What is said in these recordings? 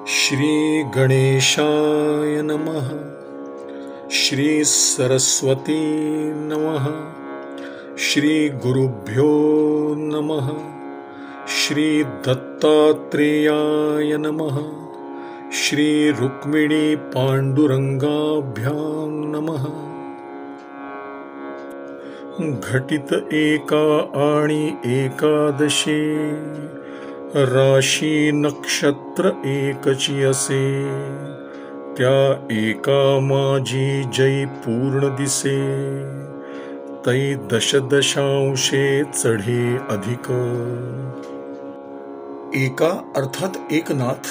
श्री गणेशाय नमः। श्री सरस्वती नमः। श्री गुरुभ्यो नमः। श्री दत्तात्रेयाय नमः। श्री रुक्मिणी पांडुरंगाभ्यां नमः। घटित एका आणि एकादशी राशी नक्षत्र एकची असे, त्या एका माझी जै पूर्ण दिसे, तै दशदशांशे चढे अधिक। एका अर्थात एकनाथ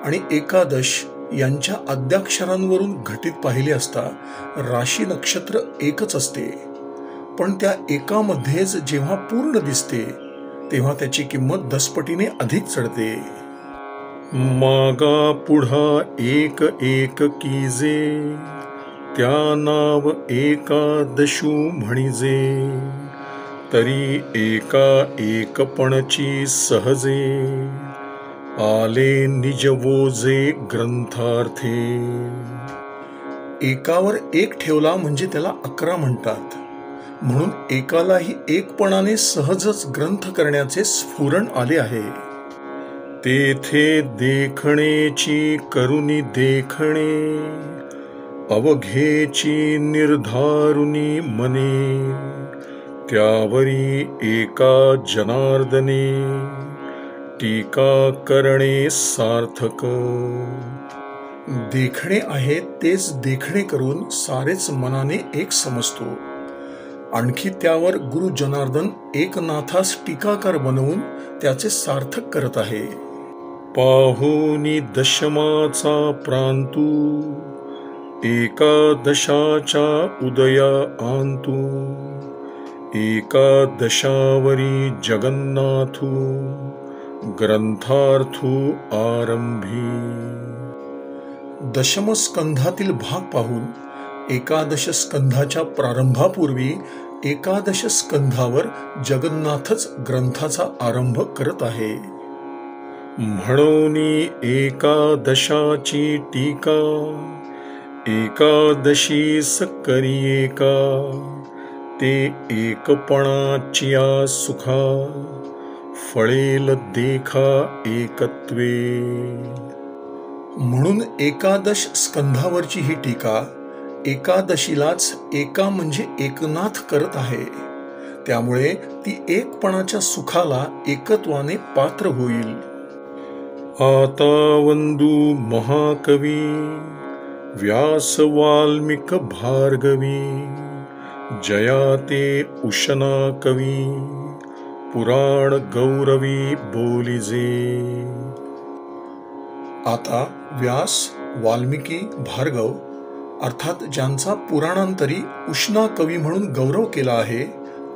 आणि एकादश यांच्या आद्याक्षरांवरून घटित पाहिले असता राशी नक्षत्र एकच असते, पण त्या एकामध्येच जेव्हा पूर्ण दिसते तेव्हा त्याची किंमत 10 पटीने अधिक चढते। मागा पुढा एक एक कीजे, त्या नाव एकादशू म्हणिजे, तरी एका एकपणची सहजे, आले निज वोजे ग्रंथार्थे। एकावर एक ठेवला म्हणजे त्याला 11 म्हणतात, म्हणून एकालाही एकपणाने सहजच ग्रंथ करण्याचे स्फुरण आले आहे। तेथे देखणेची करुनी देखणे, अवघेची निर्धारुनी मने, त्यावरी एका जनार्दने, टीका करणे सार्थक। देखणे आहे तेच देखणे करून सारेच मनाने एक समजतो। आणखी त्यावर गुरु जनार्दन एकनाथास टीकाकार बनवून त्याचे सार्थक करत आहे। पाहुनी दशमाचा प्रांतू, एकादशाच्या उदया आंतू, एकादशावरी जगन्नाथू, ग्रंथार्थू आरंभी। दशम स्कंधातील भाग पाहून एकादश स्कंधाच्या प्रारंभापूर्वी एकादश स्कंधावर जगन्नाथच ग्रंथाचा आरंभ करत आहे। म्हणून एकादशाची टीका, एकादशीस करी एका, ते एकपणाचिया सुखा, फळेल देखा एकत्वे। म्हणून एकादश स्कंधावरची ही टीका एकादशीलाच एका म्हणजे एकनाथ करत आहे, त्यामुळे ती एकपणाच्या सुखाला एकत्वाने पात्र होईल। आता वंदू महाकवी, व्यास वाल्मिक भार्गवी, जयाते उशना कवी, पुराण गौरवी बोलिजे। आता व्यास, वाल्मिकी, भार्गव अर्थात ज्यांचा पुराणांतरी उष्णा कवी म्हणून गौरव केला आहे,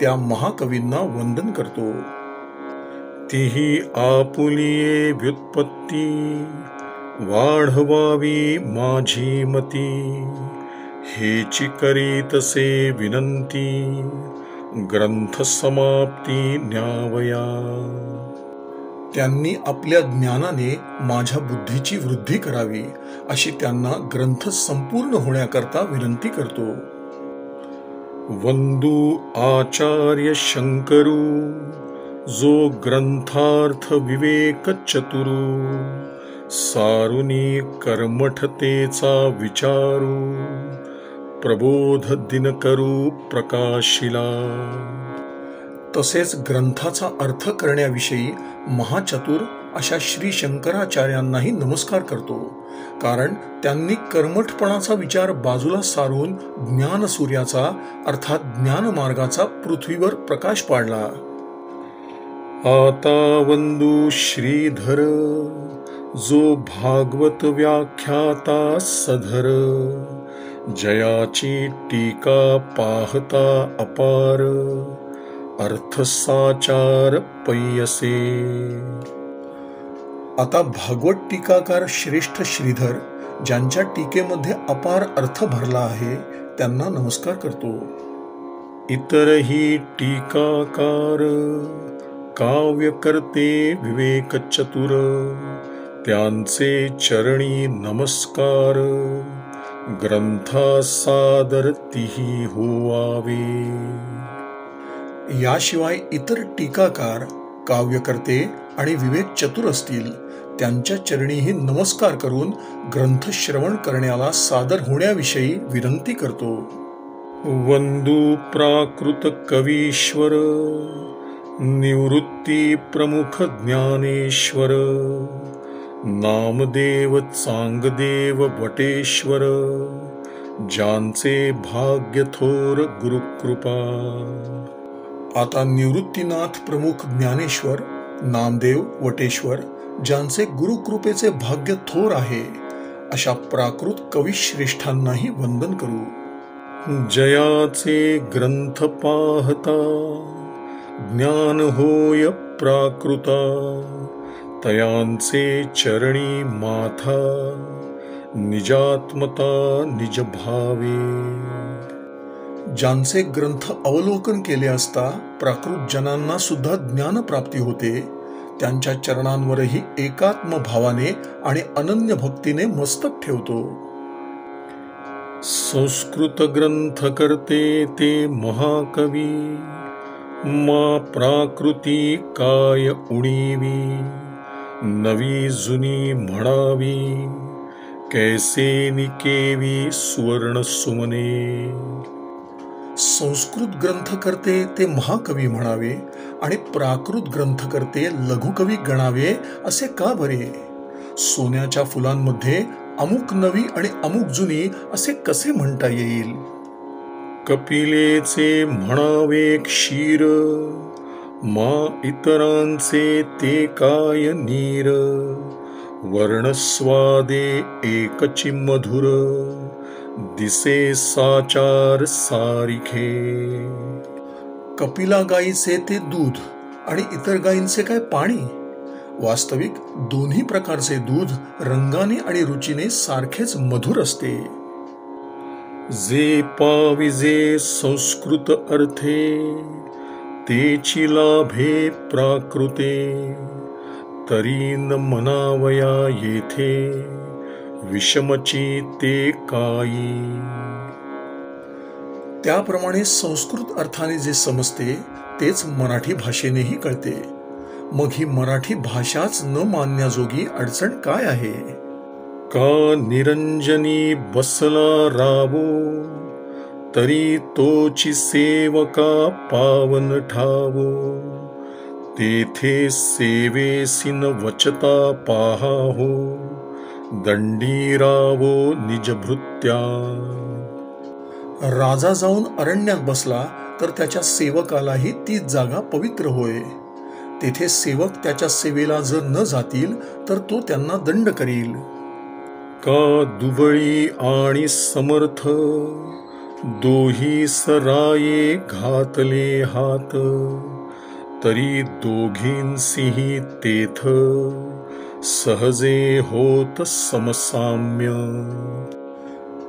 त्या महाकवींना वंदन करतो। तिही आपुलिये व्युत्पत्ती, वाढवावी माझी मती, हेची करीतसे विनंती, ग्रंथ समाप्ती न्यावया। त्यांनी आपल्या ज्ञानाने माझ्या बुद्धीची वृद्धी करावी, अशी त्यांना ग्रंथ संपूर्ण होण्याकरता विनंती करतो। वंदू आचार्य शंकरू, जो ग्रंथार्थ विवेक चतुरू, सारुनी कर्मठतेचा विचारू, प्रबोध दिनकरू प्रकाशिला। तसेच ग्रंथाचा अर्थ करण्याविषयी महाचतुर अशा श्री शंकराचार्यांनाही नमस्कार करतो, कारण त्यांनी कर्मठपणाचा विचार बाजूला सारून ज्ञानसूर्याचा अर्थात ज्ञानमार्गाचा पृथ्वीवर प्रकाश पाडला। आता वंदू श्रीधर, जो भागवत व्याख्याता सधर, जयाची टीका पाहता अपार, अर्थसाचार पैयसे। आता भागवत टीकाकार श्रेष्ठ श्रीधर, ज्यांच्या टीकेमध्ये अपार अर्थ भरला आहे, त्यांना नमस्कार करतो। इतरही टीकाकार, काव्यकर्ते विवेक चतुर, त्यांचे चरणी नमस्कार, ग्रंथा सादर तिही होवावे. याशिवाय इतर टीकाकार, काव्यकर्ते आणि विवेक चतुर असतील त्यांच्या चरणीही नमस्कार करून ग्रंथ श्रवण करण्याला सादर होण्याविषयी विनंती करतो. वंदू प्राकृत कवीश्वर, निवृत्ती प्रमुख ज्ञानेश्वर, नामदेव चांगदेव वटेश्वर, ज्यांचे भाग्य थोर गुरुकृपा. आता निवृत्तीनाथ प्रमुख ज्ञानेश्वर, नामदेव वटेश्वर, ज्यांचे गुरुकृपेचे भाग्य थोर आहे, अशा प्राकृत कविश्रेष्ठांनाही वंदन करू. जयाचे ग्रंथ पाहता ज्ञान होय प्राकृता, तयांचे चरणी माथा निजात्मता निज भावे. ज्यांचे ग्रंथ अवलोकन केले असता प्राकृत जनांना सुद्धा ज्ञान प्राप्ती होते, त्यांच्या चरणांवरही एकात्म भावाने आणि अनन्य भक्तीने मस्तक ठेवतो. संस्कृत ग्रंथ करते ते महाकवी, मा प्राकृती काय उणीवी, नवी जुनी म्हणावी, कैसे निकेवी सुवर्ण सुमने. संस्कृत ग्रंथ करते ते महाकवी म्हणावे आणि प्राकृत ग्रंथ करते लघुकवी गणावे असे का बरे? सोन्याच्या फुलांमध्ये अमुक नवी आणि अमुक जुनी असे कसे म्हणता येईल? कपिलेचे म्हणावे क्षीर, मा इतरांचे ते काय नीर, वर्णस्वादे एकची मधुर, दिसे साचार सारिखे. कपिला गायीचे ते दूध आणि इतर गायींचे काय पाणी? वास्तविक दोन्ही प्रकारचे दूध रंगाने आणि रुचीने सारखेच मधुर असते. जे पाविजे संस्कृत अर्थे, तेची लाभे प्राकृते, तरी न मनावया येथे, विषमची ते काई. त्याप्रमाणे संस्कृत अर्थाने जे समजते तेच मराठी भाषेनेही कळते. मग ही मराठी भाषाच न मानण्याजोगी अडचण काय आहे? का निरंजनी बसला रावो, तरी तोची सेवका पावन ठावो, तेथे सेवेसिन वचता पाहाहो, दंडी रावो निजभृत्या. राजा जाऊन अरण्यात बसला तर त्याच्या सेवकालाही तीच जागा पवित्र होय. तेथे सेवक त्याच्या सेवेला जर न जातील तर तो त्यांना दंड करील. का दुबळी आणि समर्थ, दोही सराये घातले हात, तरी दोघींसिही तेथ, सहजे होत समसाम्य.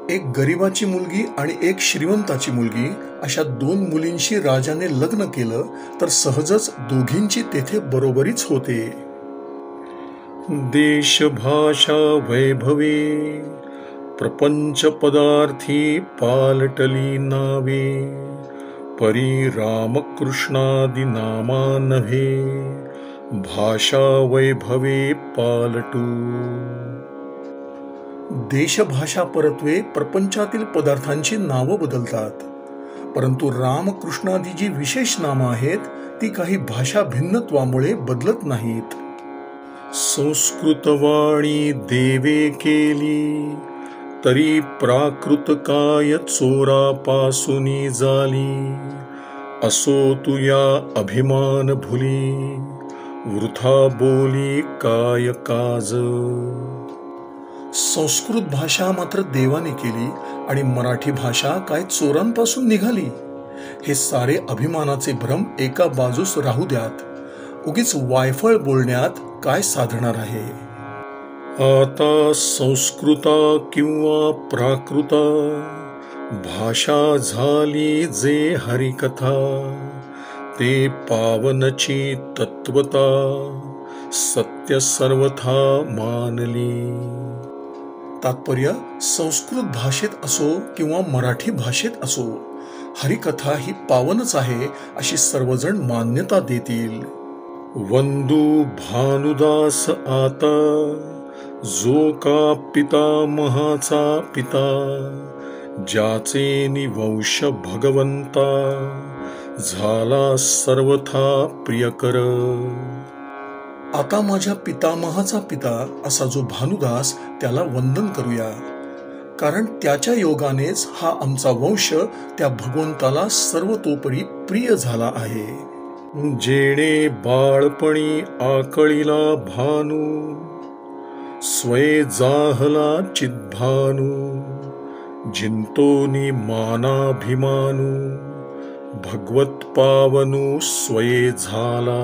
एक गरिबाची मुलगी आणि एक श्रीमंताची मुलगी अशा दोन मुलींशी राजाने लग्न केलं तर सहजच दोघींची तेथे बरोबरीच होते. देश भाषा वैभवे, प्रपंच पदार्थी पालटली नावे, परी रामकृष्णादि नामा नव्हे, भाषा वैभवे पालटू. देशभाषा परत्वे प्रपंचातील पदार्थांची नावं बदलतात, परंतु रामकृष्णादी जी विशेष नामं आहेत ती काही भाषा भिन्नत्वामुळे बदलत नाहीत. संस्कृतवाणी देवे केली, तरी प्राकृत काय चोरापासूनी झाली, असो तुया अभिमान भुली, वृथा बोली काय काज. संस्कृत भाषा मात्र देवाने केली आणि मराठी भाषा काय चोरांपासून निघाली. हे सारे अभिमानाचे भ्रम एका बाजूस राहू द्यात. उगीच वायफळ बोलण्यात काय साधणार आहे? आता संस्कृता किंवा प्राकृता, भाषा झाली जे हरिकथा, ते पावनची तत्वता, सत्य सर्वथा मानली. तात्पर्य, संस्कृत भाषेत असो किंवा मराठी भाषेत असो, हरिकथा ही पावनच आहे अशी सर्वजण मान्यता देतील. वंदू भानुदास आता, जो का पितामहाचा पिता, ज्याचे निवंश भगवंता, झाला सर्वथा प्रियकर. आता माझ्या पितामहाचा पिता असा जो भानुदास, त्याला वंदन करूया, कारण त्याच्या योगानेच हा आमचा वंश त्या भगवंताला सर्वतोपरी प्रिय झाला आहे. जेणे बाळपणी आकळीला भानू, स्वये जाहला चिद्भानू, जिंतोनी मानाभिमानू, भगवत पावनू स्वये झाला.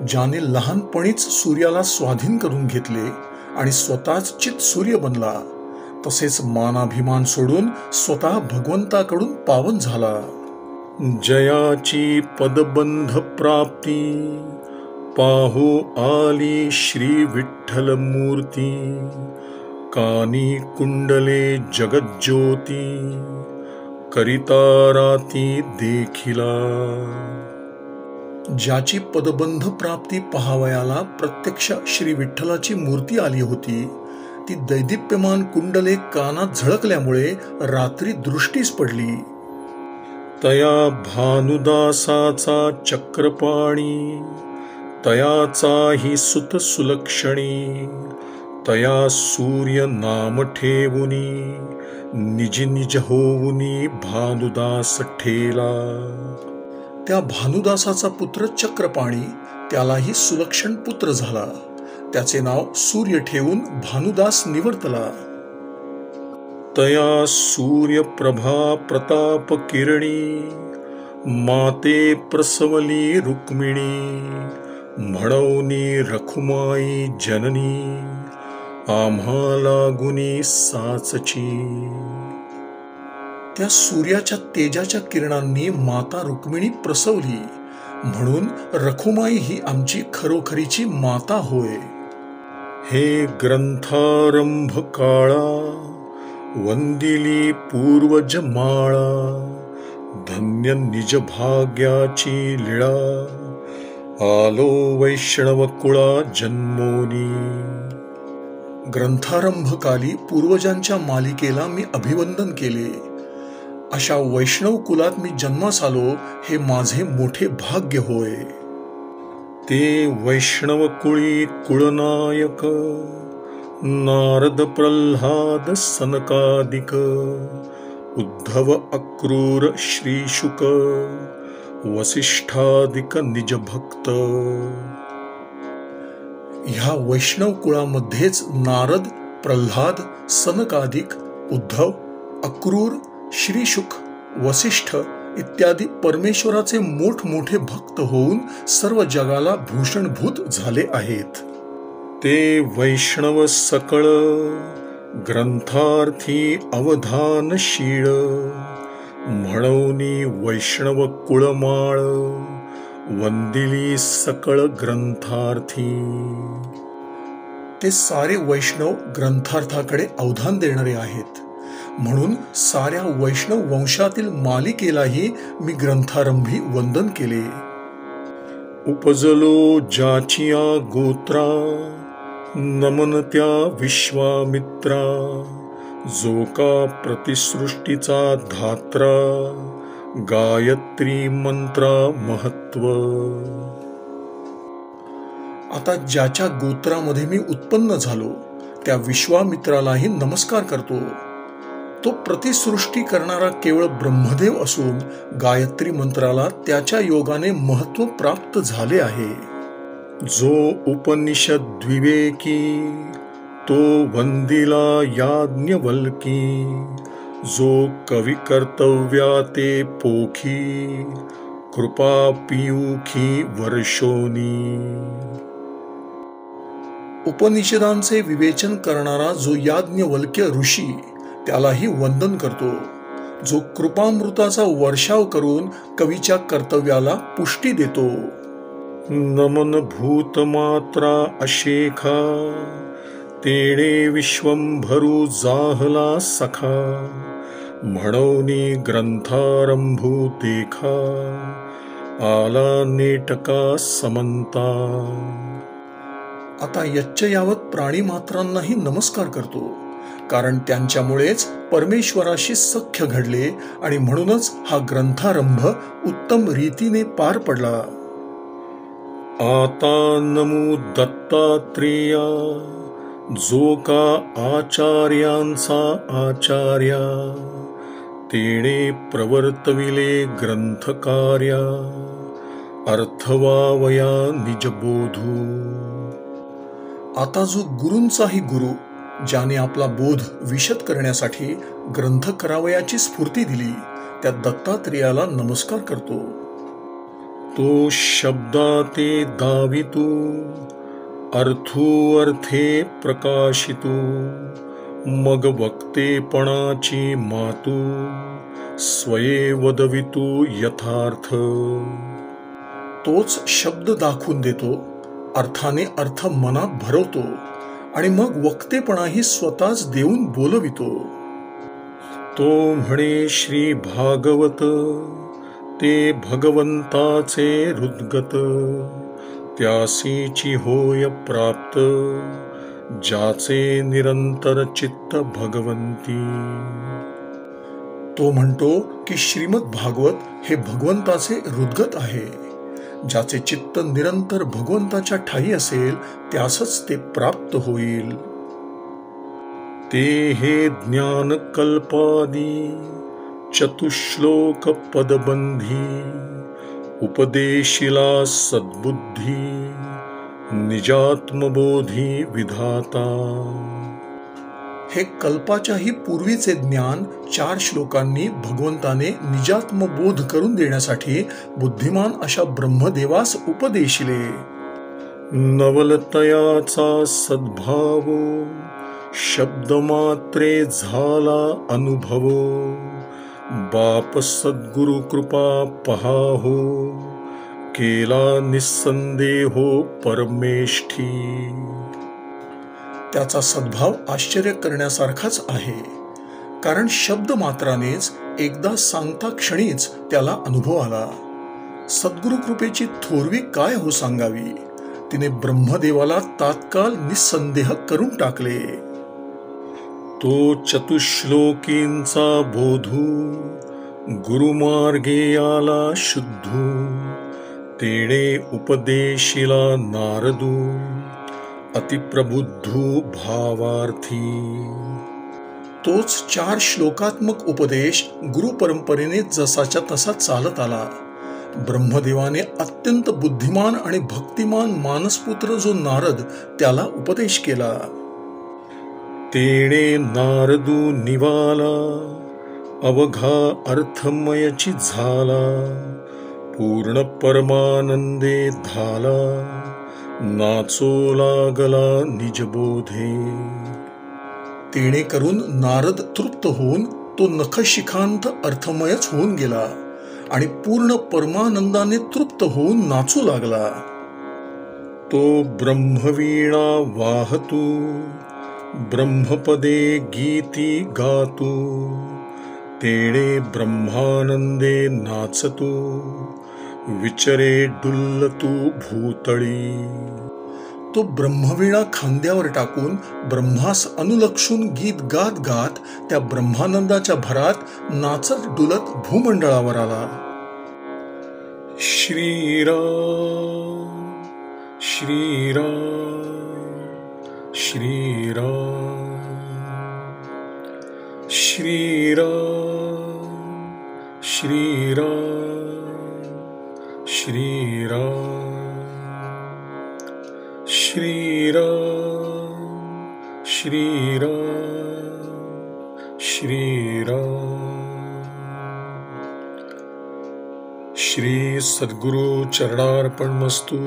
ज्याने लहानपणीच सूर्याला स्वाधीन करून घेतले आणि स्वतःच चित सूर्य बनला, तसेच मानाभिमान सोडून स्वतः भगवंताकडून पावन झाला. जयाची पदबंध प्राप्ती, पाहो आली श्री विठ्ठल मूर्ती, कानी कुंडले जगज्योती, करिता राती देखिला. ज्याची पदबंध प्राप्ती पहावयाला प्रत्यक्ष श्री विठ्ठलाची मूर्ती आली होती, ती दैदिप्यमान कुंडले कानात झळकल्यामुळे रात्री दृष्टीस पडली. तया भानुदासाचा चक्रपाणी, तयाचाही सुत सुलक्षणी, तया सूर्य नाम ठेवुनी, निज निज होऊनी भानुदास ठेला. त्या भानुदासाचा पुत्र चक्रपाणी, त्यालाही सुलक्षण पुत्र झाला. त्याचे नाव सूर्य ठेवून भानुदास निवर्तला. तया सूर्यप्रभा प्रताप किरणी, माते प्रसवली रुक्मिणी, म्हणवनी रखुमाई जननी, आम्हाला गुणी साचची. त्या सूर्याच्या तेजाच्या किरणांनी माता रुक्मिणी प्रसवली, म्हणून रखुमाई ही आमची खरोखरीची माता होय. हे ग्रंथारंभ काळा, वंदिली पूर्वज माळा, धन्य निज भाग्याची लीळा, आलो वैष्णव कुळा जन्मोनी. ग्रंथारंभकाली पूर्वजांच्या मालिकेला मी अभिवंदन केले. अशा वैष्णव कुलात मी जन्मास आलो, हे माझे मोठे भाग्य होय. ते वैष्णव कुळी कुळनायक, नारद प्रल्हाद सनकादिक, उद्धव अक्रूर श्रीशुक, वसिष्ठादिक निज भक्त. ह्या वैष्णव कुळामध्येच नारद, प्रल्हाद, सनकादिक, उद्धव, अक्रूर, श्रीशुक, वसिष्ठ इत्यादी परमेश्वराचे मोठमोठे भक्त होऊन सर्व जगाला भूषणभूत झाले आहेत. ते वैष्णव सकळ, ग्रंथार्थी अवधानशीळ, म्हणवनी वैष्णव कुळमाळ, वंदिली सकळ ग्रंथार्थी. ते सारे वैष्णव ग्रंथार्थाकडे अवधान देणारे आहेत, म्हणून साऱ्या वैष्णव वंशातील मालिकेलाही मी ग्रंथारंभी वंदन केले. उपजलो ज्याचिया गोत्रा, नमन त्या विश्वामित्रा, जो का प्रतिसृष्टीचा धात्रा, गायत्री मंत्रा महत्व. आता ज्याच्या गोत्रामध्ये मी उत्पन्न झालो, त्या विश्वामित्रालाही नमस्कार करतो. तो प्रतिसृष्टी करणारा केवळ ब्रह्मदेव असून गायत्री मंत्राला त्याच्या योगाने महत्व प्राप्त झाले आहे. जो उपनिषद द्विवेकी, तो वंदिला याज्ञवल्की, जो कवी कर्तव्या ते पोखी, कृपा पियुखी वर्षोनी. उपनिषदांचे विवेचन करणारा जो याज्ञवल्क्य ऋषी, त्यालाही वंदन करतो. जो कृपामृताचा वर्षाव करून कवीच्या कर्तव्याला पुष्टी देतो. नमन भूतमात्रा अशेखा, तेणे विश्वंभरू जाहला सखा, म्हणोनी ग्रंथारंभू देखा, आला नेटका समंता. आता यच्चयावत प्राणी मात्रांनाही नमस्कार करतो, कारण त्यांच्यामुळेच परमेश्वराशी सख्य घडले आणि म्हणूनच हा ग्रंथारंभ उत्तम रीतीने पार पडला. आता नमो दत्तात्रेया, जो का आचार्यांचा आचार्या, तेणे प्रवर्तविले ग्रंथकार्या, अर्थवावया निजबोधू. आता जो गुरूंचाही गुरु, ज्याने आपला बोध विशद करण्यासाठी ग्रंथ करावयाची स्फूर्ती दिली, त्या दत्तात्रेयाला नमस्कार करतो. तो शब्दाते दावितो, अर्थो अर्थे प्रकाशितो, मग वक्तेपणाची मातू, स्वये वदवितो यथार्थ. तोच शब्द दाखवून देतो, अर्थाने अर्थ मनात भरवतो आणि मग वक्तेपणाही स्वतःच देऊन बोलवितो. तो म्हणे श्री भागवत, ते भगवंताचे हृद्गत, त्यासीची होय प्राप्त, ज्याचे निरंतर चित्त भगवंती. तो म्हणतो की श्रीमद भागवत हे भगवंताचे हृद्गत आहे. ज्याचे चित्त निरंतर भगवंताच्या ठाई असेल, त्यासच ते प्राप्त होईल. ते हे ज्ञान कल्पादी, चतुश्लोक पदबंधी, उपदेशिला सद्बुद्धी, निजात्मबोधी विधाता. हे कल्पाच्याही पूर्वीचे ज्ञान 4 श्लोकांनी भगवंताने निजात्मबोध करून देण्यासाठी बुद्धिमान अशा ब्रह्मदेवास उपदेशिले. नवलतयाचा सद्भाव, शब्दमात्रे झाला अनुभव, बाप सद्गुरु कृपा पहाहो, केला निस्संदेहो परमेष्ठी. त्याचा सद्भाव आश्चर्य करण्यासारखाच आहे, कारण शब्द मात्रानेच एकदा सांगता क्षणीच त्याला अनुभव आला. सद्गुरु कृपेची थोरवी काय हो सांगावी, तिने ब्रह्मदेवाला तात्काळ निस्संदेह करून टाकले. तो चतुश्लोकींचा बोधू, गुरुमार्गे आला शुद्धू, तेणे उपदेशिला नारदू, अतिप्रबुद्धू भावार्थी. तोच 4 श्लोकात्मक उपदेश गुरु परंपरेने जसाच्या तसा चालत आला. ब्रह्मदेवाने अत्यंत बुद्धिमान आणि भक्तिमान मानसपुत्र जो नारद, त्याला उपदेश केला. तेणे नारदू निवाला, अवघा अर्थमयची झाला, पूर्ण परमानंदे धाला, नाचो लागला निजबोधे. तेणे करून नारद तृप्त होऊन तो नखशिखांत अर्थमयच होऊन गेला आणि पूर्ण परमानंदाने तृप्त होऊन नाचू लागला. तो ब्रह्मवीणा वाहतू, ब्रह्मपदे गीती गातू, तेणे ब्रह्मानंदे नाचतू, विचरे डुल्लतू भूतळी. तो ब्रह्मवीणा खांद्यावर टाकून ब्रह्मास अनुलक्षून गीत गात गात त्या ब्रह्मानंदाच्या भरात नाचत डुलत भूमंडळावर आला. श्रीराम श्रीराम श्रीराम श्रीराम श्रीराम श्रीराम श्रीराम श्रीराम श्रीराम. श्री सद्गुरु चरणार्पणमस्तु.